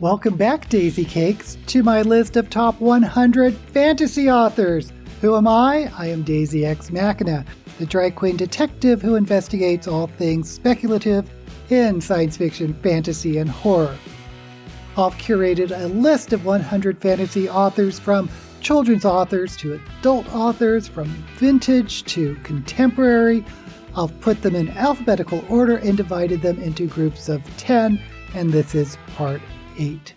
Welcome back, Daisy Cakes, to my list of top 100 fantasy authors. Who am I? I am Daisy Ex Machina, the drag queen detective who investigates all things speculative in science fiction, fantasy, and horror. I've curated a list of 100 fantasy authors, from children's authors to adult authors, from vintage to contemporary. I've put them in alphabetical order and divided them into groups of 10, and this is part 8.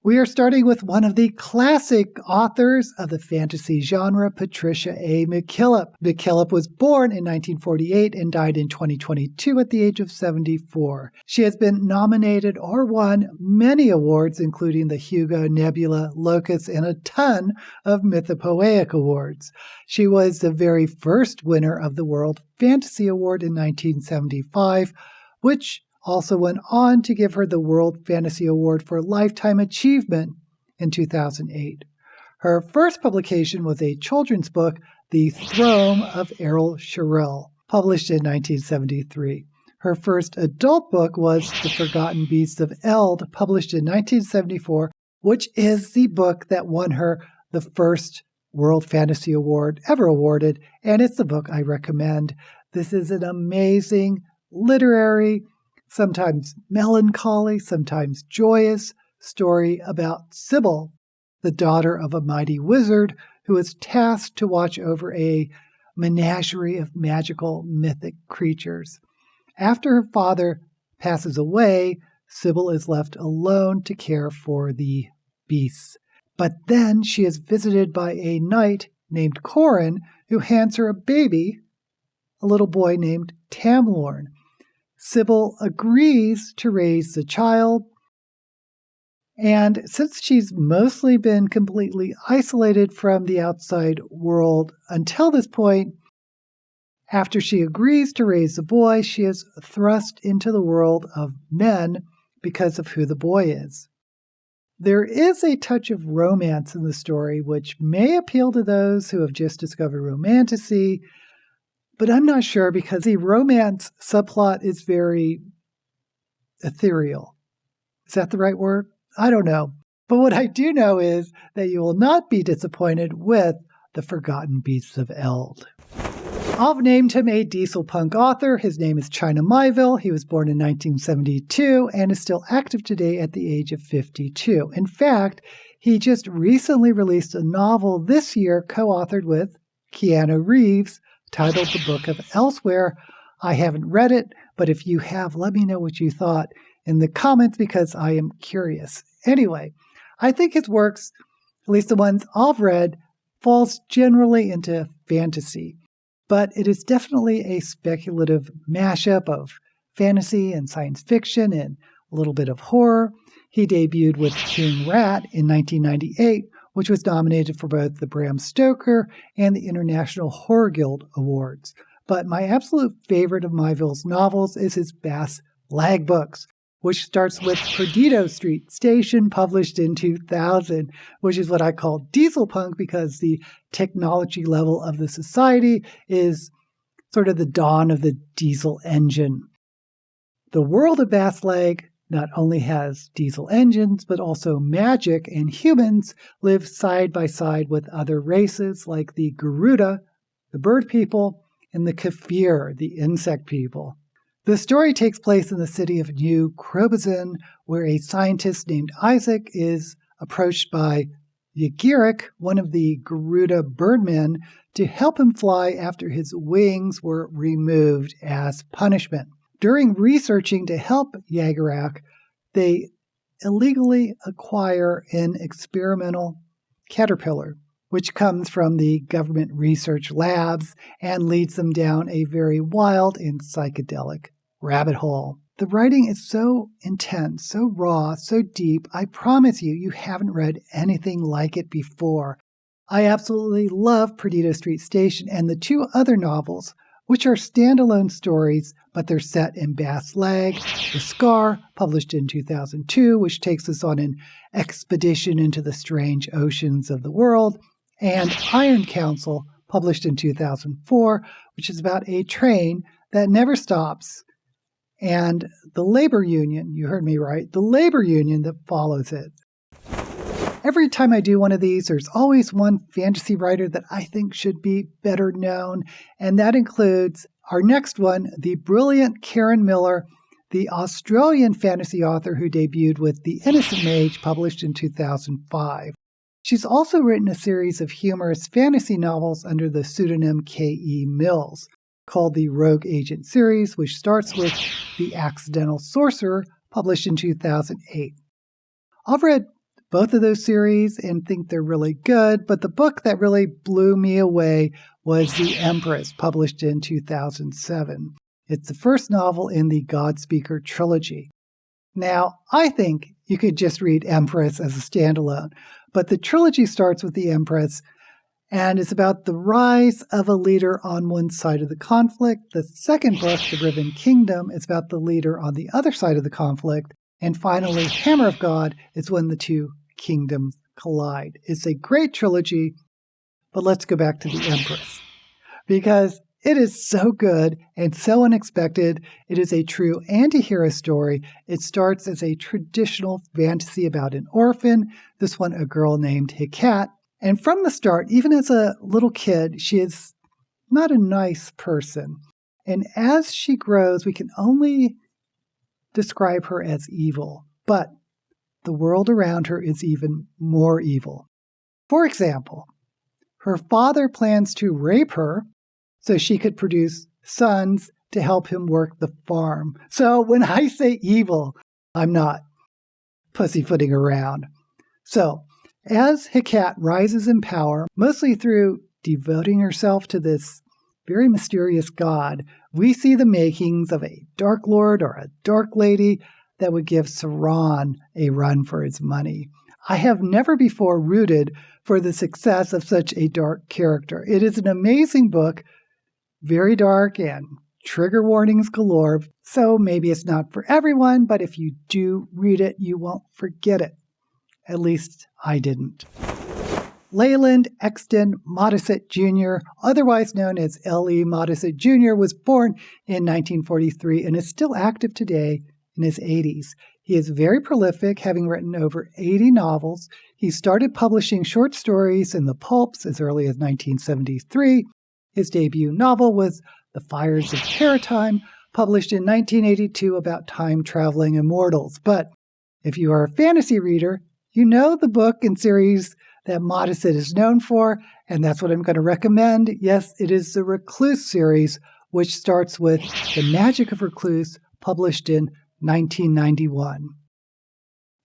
We are starting with one of the classic authors of the fantasy genre, Patricia A. McKillip. McKillip was born in 1948 and died in 2022 at the age of 74. She has been nominated or won many awards, including the Hugo, Nebula, Locus, and a ton of Mythopoeic awards. She was the very first winner of the World Fantasy Award in 1975, which also went on to give her the World Fantasy Award for Lifetime Achievement in 2008. Her first publication was a children's book, The Throne of Errol Shirrell, published in 1973. Her first adult book was The Forgotten Beasts of Eld, published in 1974, which is the book that won her the first World Fantasy Award ever awarded, and it's the book I recommend. This is an amazing literary, sometimes melancholy, sometimes joyous story about Sybil, the daughter of a mighty wizard who is tasked to watch over a menagerie of magical mythic creatures. After her father passes away, Sybil is left alone to care for the beasts. But then she is visited by a knight named Corin, who hands her a baby, a little boy named Tamlorn. Sybil agrees to raise the child, and since she's mostly been completely isolated from the outside world until this point, after she agrees to raise the boy, she is thrust into the world of men because of who the boy is. There is a touch of romance in the story, which may appeal to those who have just discovered romantasy, but I'm not sure because the romance subplot is very ethereal. Is that the right word? I don't know. But what I do know is that you will not be disappointed with The Forgotten Beasts of Eld. I've named him a diesel punk author. His name is China Mieville. He was born in 1972 and is still active today at the age of 52. In fact, he just recently released a novel this year co-authored with Keanu Reeves, titled The Book of Elsewhere. I haven't read it, but if you have, let me know what you thought in the comments because I am curious. Anyway, I think his works, at least the ones I've read, falls generally into fantasy, but it is definitely a speculative mashup of fantasy and science fiction and a little bit of horror. He debuted with King Rat in 1998, which was nominated for both the Bram Stoker and the International Horror Guild Awards. But my absolute favorite of Mieville's novels is his Bass Lag books, which starts with Perdido Street Station, published in 2000, which is what I call diesel punk because the technology level of the society is sort of the dawn of the diesel engine. The world of Bass Lag not only has diesel engines, but also magic, and humans live side by side with other races like the Garuda, the bird people, and the Kafir, the insect people. The story takes place in the city of New Krobazin, where a scientist named Isaac is approached by Yagirik, one of the Garuda birdmen, to help him fly after his wings were removed as punishment. During researching to help Yagirak, they illegally acquire an experimental caterpillar, which comes from the government research labs and leads them down a very wild and psychedelic rabbit hole. The writing is so intense, so raw, so deep, I promise you, you haven't read anything like it before. I absolutely love Perdido Street Station and the two other novels, which are standalone stories, but they're set in Bass Lag. The Scar, published in 2002, which takes us on an expedition into the strange oceans of the world, and Iron Council, published in 2004, which is about a train that never stops and the labor union, you heard me right, the labor union that follows it. Every time I do one of these, there's always one fantasy writer that I think should be better known, and that includes our next one, the brilliant Karen Miller, the Australian fantasy author who debuted with The Innocent Mage, published in 2005. She's also written a series of humorous fantasy novels under the pseudonym K.E. Mills, called the Rogue Agent series, which starts with The Accidental Sorcerer, published in 2008. I've read both of those series and think they're really good, but the book that really blew me away was The Empress, published in 2007. It's the first novel in the Godspeaker trilogy. Now, I think you could just read Empress as a standalone, but the trilogy starts with the Empress and is about the rise of a leader on one side of the conflict. The second book, The Riven Kingdom, is about the leader on the other side of the conflict. And finally, Hammer of God is when the two kingdoms collide. It's a great trilogy, but let's go back to the Empress, because it is so good and so unexpected. It is a true anti-hero story. It starts as a traditional fantasy about an orphan, this one a girl named Hecate. And from the start, even as a little kid, she is not a nice person. And as she grows, we can only describe her as evil. But the world around her is even more evil. For example, her father plans to rape her so she could produce sons to help him work the farm. So when I say evil, I'm not pussyfooting around. So as Hecate rises in power, mostly through devoting herself to this very mysterious god, we see the makings of a Dark Lord or a Dark Lady that would give Sauron a run for his money. I have never before rooted for the success of such a dark character. It is an amazing book, very dark and trigger warnings galore, so maybe it's not for everyone, but if you do read it, you won't forget it. At least I didn't. Leland Exton Modesitt Jr., otherwise known as L.E. Modesitt Jr., was born in 1943 and is still active today in his 80s. He is very prolific, having written over 80 novels. He started publishing short stories in the pulps as early as 1973. His debut novel was The Fires of Paratime, published in 1982 about time-traveling immortals. But if you are a fantasy reader, you know the book and series that Modesitt is known for, and that's what I'm going to recommend. Yes, it is the Recluse series, which starts with The Magic of Recluse, published in 1991.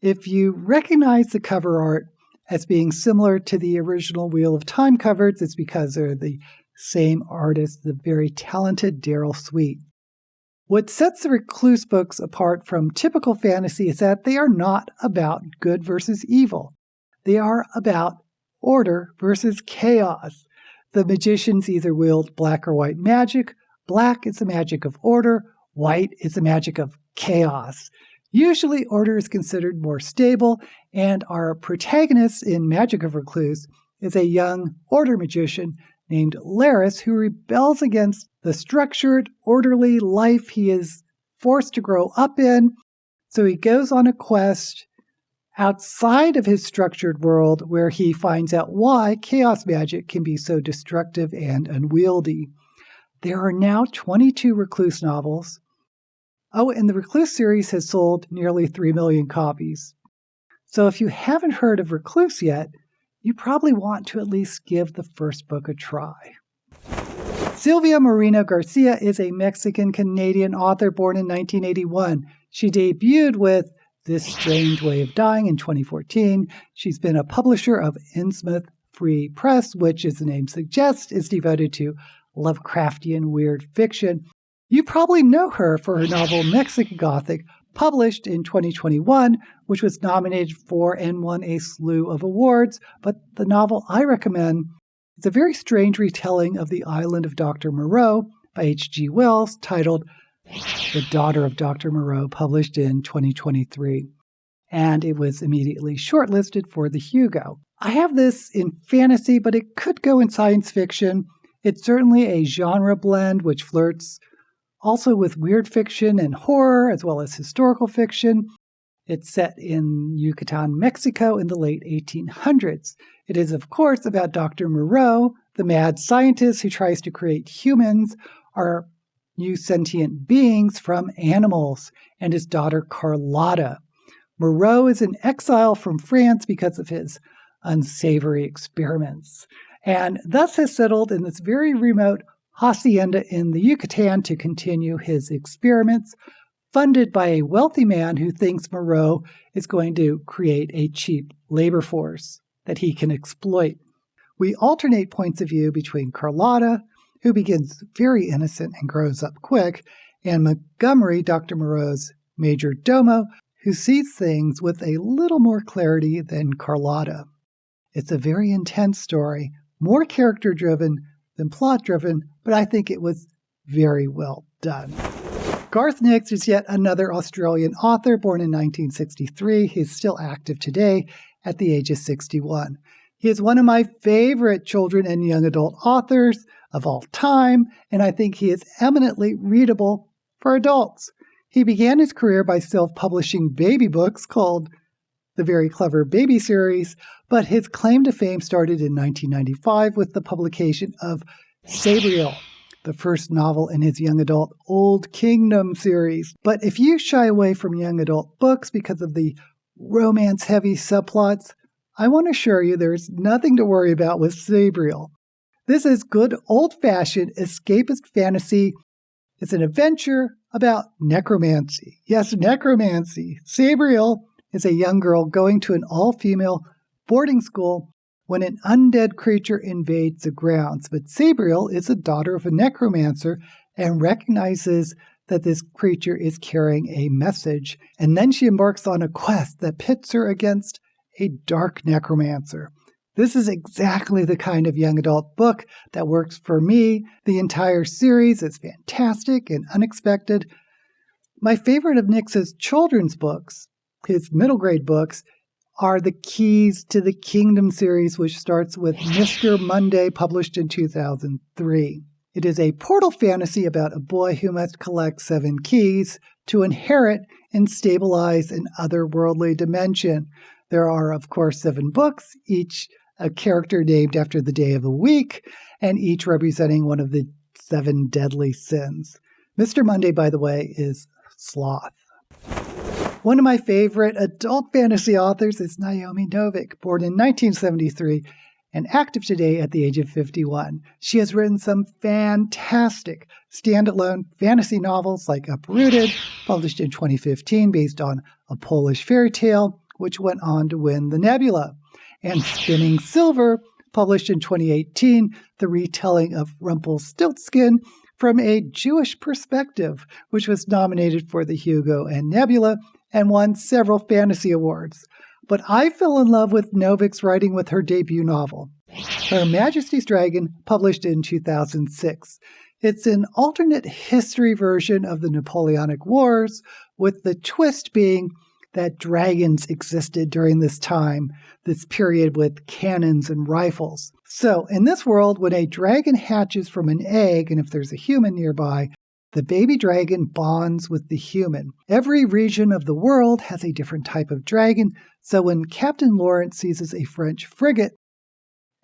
If you recognize the cover art as being similar to the original Wheel of Time covers, it's because they're the same artist, the very talented Daryl Sweet. What sets the Recluse books apart from typical fantasy is that they are not about good versus evil. They are about order versus chaos. The magicians either wield black or white magic. Black is the magic of order. White is the magic of chaos. Usually, order is considered more stable, and our protagonist in Magic of Recluse is a young order magician named Laris who rebels against the structured, orderly life he is forced to grow up in. So he goes on a quest outside of his structured world where he finds out why chaos magic can be so destructive and unwieldy. There are now 22 Recluse novels. Oh, and the Recluse series has sold nearly 3 million copies. So if you haven't heard of Recluse yet, you probably want to at least give the first book a try. Silvia Moreno-Garcia is a Mexican-Canadian author born in 1981. She debuted with This Strange Way of Dying in 2014. She's been a publisher of Innsmouth Free Press, which, as the name suggests, is devoted to Lovecraftian weird fiction. You probably know her for her novel Mexican Gothic, published in 2021, which was nominated for and won a slew of awards. But the novel I recommend is a very strange retelling of The Island of Dr. Moreau by H.G. Wells, titled The Daughter of Dr. Moreau, published in 2023. And it was immediately shortlisted for the Hugo. I have this in fantasy, but it could go in science fiction. It's certainly a genre blend which flirts also with weird fiction and horror, as well as historical fiction. It's set in Yucatan, Mexico in the late 1800s. It is, of course, about Dr. Moreau, the mad scientist who tries to create humans, or new sentient beings, from animals, and his daughter Carlotta. Moreau is in exile from France because of his unsavory experiments, and thus has settled in this very remote hacienda in the Yucatan to continue his experiments, funded by a wealthy man who thinks Moreau is going to create a cheap labor force that he can exploit. We alternate points of view between Carlotta, who begins very innocent and grows up quick, and Montgomery, Dr. Moreau's major domo, who sees things with a little more clarity than Carlotta. It's a very intense story, more character-driven than plot-driven, but I think it was very well done. Garth Nix is yet another Australian author born in 1963. He's still active today at the age of 61. He is one of my favorite children and young adult authors of all time, and I think he is eminently readable for adults. He began his career by self-publishing baby books called the Very Clever Baby series, but his claim to fame started in 1995 with the publication of Sabriel, the first novel in his young adult Old Kingdom series. But if you shy away from young adult books because of the romance-heavy subplots, I want to assure you there's nothing to worry about with Sabriel. This is good old-fashioned escapist fantasy. It's an adventure about necromancy. Yes, necromancy. Sabriel is a young girl going to an all-female boarding school when an undead creature invades the grounds. But Sabriel is the daughter of a necromancer and recognizes that this creature is carrying a message. And then she embarks on a quest that pits her against a dark necromancer. This is exactly the kind of young adult book that works for me. The entire series is fantastic and unexpected. My favorite of Nix's children's books, his middle grade books, are the Keys to the Kingdom series, which starts with Mr. Monday, published in 2003. It is a portal fantasy about a boy who must collect 7 keys to inherit and stabilize an otherworldly dimension. There are, of course, 7 books, each a character named after the day of the week, and each representing one of the 7 deadly sins. Mr. Monday, by the way, is sloth. One of my favorite adult fantasy authors is Naomi Novik, born in 1973 and active today at the age of 51. She has written some fantastic standalone fantasy novels like Uprooted, published in 2015 based on a Polish fairy tale, which went on to win the Nebula, and Spinning Silver, published in 2018, the retelling of Rumpelstiltskin from a Jewish perspective, which was nominated for the Hugo and Nebula and won several fantasy awards. But I fell in love with Novik's writing with her debut novel, Her Majesty's Dragon, published in 2006. It's an alternate history version of the Napoleonic Wars, with the twist being that dragons existed during this time, this period with cannons and rifles. So, in this world, when a dragon hatches from an egg, and if there's a human nearby, the baby dragon bonds with the human. Every region of the world has a different type of dragon, so when Captain Lawrence seizes a French frigate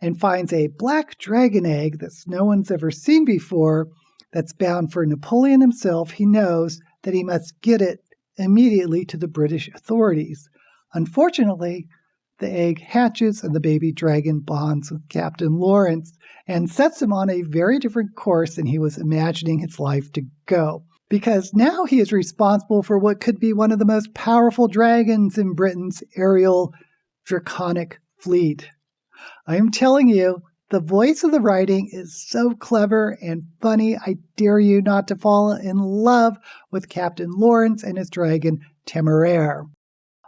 and finds a black dragon egg that no one's ever seen before, that's bound for Napoleon himself, he knows that he must get it immediately to the British authorities. Unfortunately, the egg hatches and the baby dragon bonds with Captain Lawrence and sets him on a very different course than he was imagining his life to go. Because now he is responsible for what could be one of the most powerful dragons in Britain's aerial draconic fleet. I am telling you, the voice of the writing is so clever and funny, I dare you not to fall in love with Captain Lawrence and his dragon, Temeraire.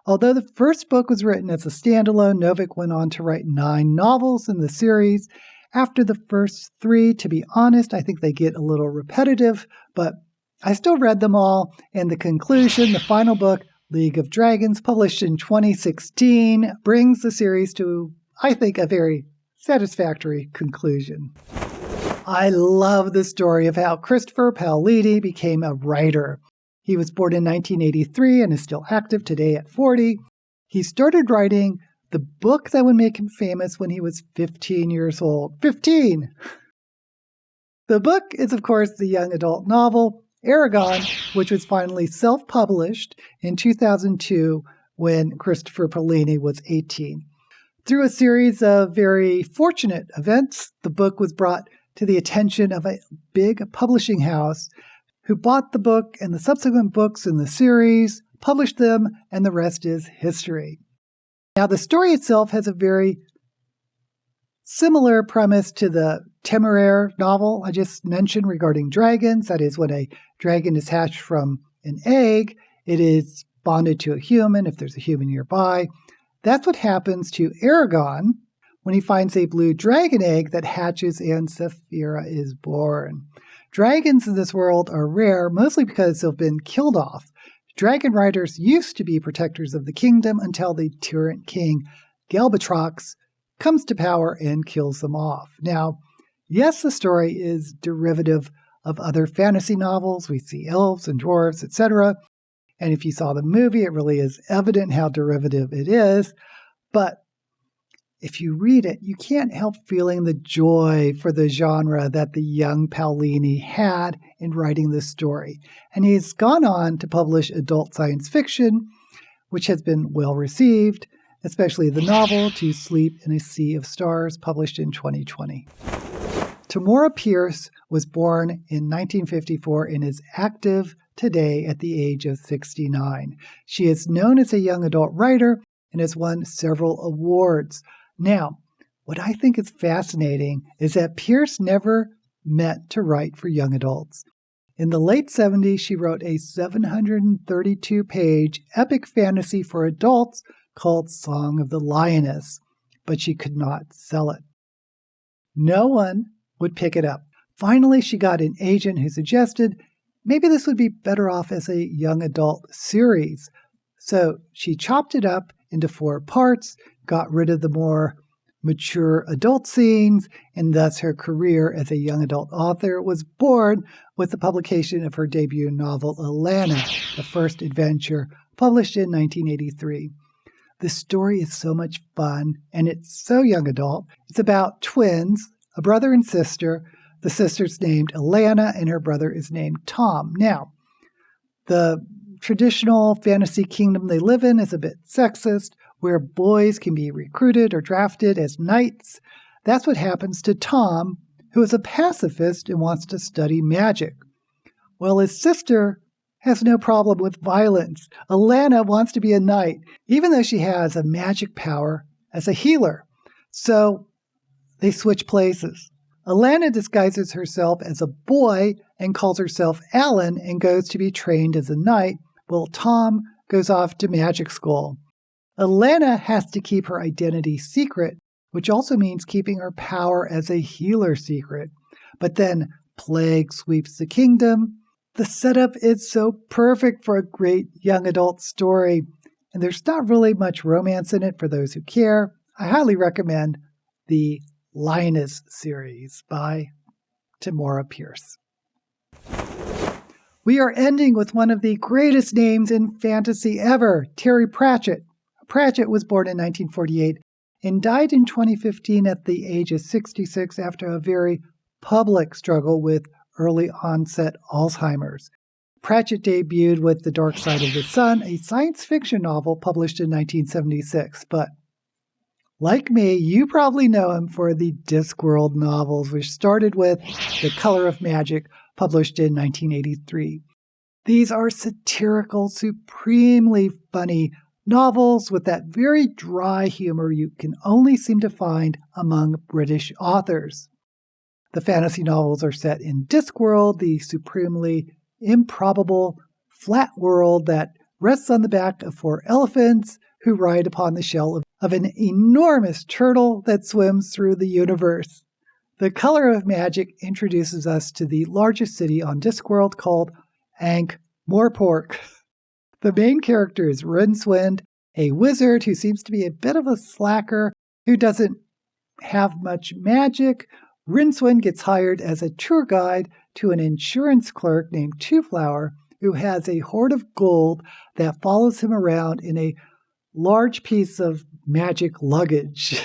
Although the first book was written as a standalone, Novik went on to write 9 novels in the series. After the first 3, to be honest, I think they get a little repetitive, but I still read them all, and the conclusion, the final book, League of Dragons, published in 2016, brings the series to, I think, a very satisfactory conclusion. I love the story of how Christopher Paolini became a writer. He was born in 1983 and is still active today at 40. He started writing the book that would make him famous when he was 15 years old. 15! The book is, of course, the young adult novel Aragon, which was finally self-published in 2002 when Christopher Paolini was 18. Through a series of very fortunate events, the book was brought to the attention of a big publishing house who bought the book and the subsequent books in the series, published them, and the rest is history. Now, the story itself has a very similar premise to the Tamora novel I just mentioned regarding dragons. That is, when a dragon is hatched from an egg, it is bonded to a human if there's a human nearby. That's what happens to Aragon when he finds a blue dragon egg that hatches and Saphira is born. Dragons in this world are rare, mostly because they've been killed off. Dragon riders used to be protectors of the kingdom until the tyrant king Galbatrox comes to power and kills them off. Now, yes, the story is derivative of other fantasy novels. We see elves and dwarves, etc. And if you saw the movie, it really is evident how derivative it is. But if you read it, you can't help feeling the joy for the genre that the young Paolini had in writing this story. And he's gone on to publish adult science fiction, which has been well received, especially the novel To Sleep in a Sea of Stars, published in 2020. Tamora Pierce was born in 1954 and is active today at the age of 69. She is known as a young adult writer and has won several awards. Now, what I think is fascinating is that Pierce never meant to write for young adults. In the late 70s, she wrote a 732-page epic fantasy for adults called Song of the Lioness, but she could not sell it. No one would pick it up. Finally, she got an agent who suggested maybe this would be better off as a young adult series. So she chopped it up into 4 parts, got rid of the more mature adult scenes, and thus her career as a young adult author was born with the publication of her debut novel, Alana, the first adventure, published in 1983. The story is so much fun, and it's so young adult. It's about twins, a brother and sister. The sister's named Alana, and her brother is named Tom. Now, the traditional fantasy kingdom they live in is a bit sexist, where boys can be recruited or drafted as knights. That's what happens to Tom, who is a pacifist and wants to study magic. Well, his sister has no problem with violence. Alana wants to be a knight, even though she has a magic power as a healer. So they switch places. Alana disguises herself as a boy and calls herself Alan and goes to be trained as a knight, while Tom goes off to magic school. Alana has to keep her identity secret, which also means keeping her power as a healer secret. But then plague sweeps the kingdom. The setup is so perfect for a great young adult story, and there's not really much romance in it for those who care. I highly recommend the Lioness series by Tamora Pierce. We are ending with one of the greatest names in fantasy ever, Terry Pratchett. Pratchett was born in 1948 and died in 2015 at the age of 66 after a very public struggle with early onset Alzheimer's. Pratchett debuted with The Dark Side of the Sun, a science fiction novel published in 1976, but like me, you probably know him for the Discworld novels, which started with The Color of Magic, published in 1983. These are satirical, supremely funny novels with that very dry humor you can only seem to find among British authors. The fantasy novels are set in Discworld, the supremely improbable, flat world that rests on the back of 4 elephants who ride upon the shell of an enormous turtle that swims through the universe. The Color of Magic introduces us to the largest city on Discworld called Ankh-Morpork. The main character is Rincewind, a wizard who seems to be a bit of a slacker, who doesn't have much magic, Rincewind gets hired as a tour guide to an insurance clerk named Twoflower, who has a hoard of gold that follows him around in a large piece of magic luggage.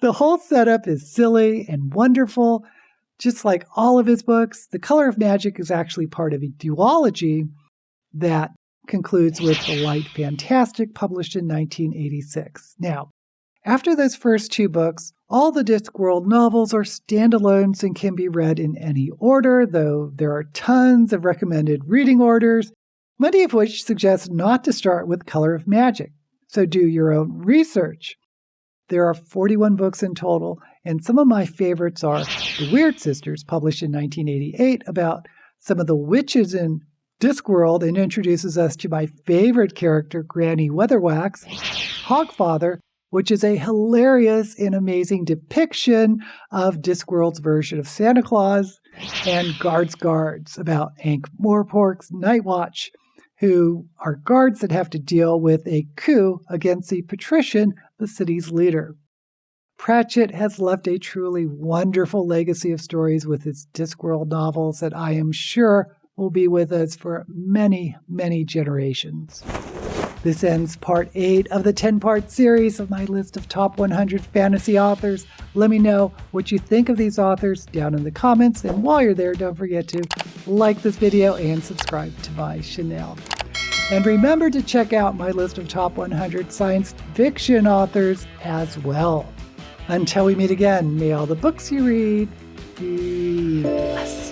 The whole setup is silly and wonderful. Just like all of his books, The Color of Magic is actually part of a duology that concludes with The Light Fantastic, published in 1986. Now, after those first two books, all the Discworld novels are standalones and can be read in any order, though there are tons of recommended reading orders, many of which suggest not to start with Color of Magic. So do your own research. There are 41 books in total, and some of my favorites are The Weird Sisters, published in 1988, about some of the witches in Discworld and introduces us to my favorite character, Granny Weatherwax. Hogfather, which is a hilarious and amazing depiction of Discworld's version of Santa Claus, and Guards, about Ankh-Morpork's Night Watch, who are guards that have to deal with a coup against the patrician, the city's leader. Pratchett has left a truly wonderful legacy of stories with his Discworld novels that I am sure will be with us for many, many generations. This ends part 8 of the 10-part series of my list of top 100 fantasy authors. Let me know what you think of these authors down in the comments. And while you're there, don't forget to like this video and subscribe to my channel. And remember to check out my list of top 100 science fiction authors as well. Until we meet again, may all the books you read be blessed.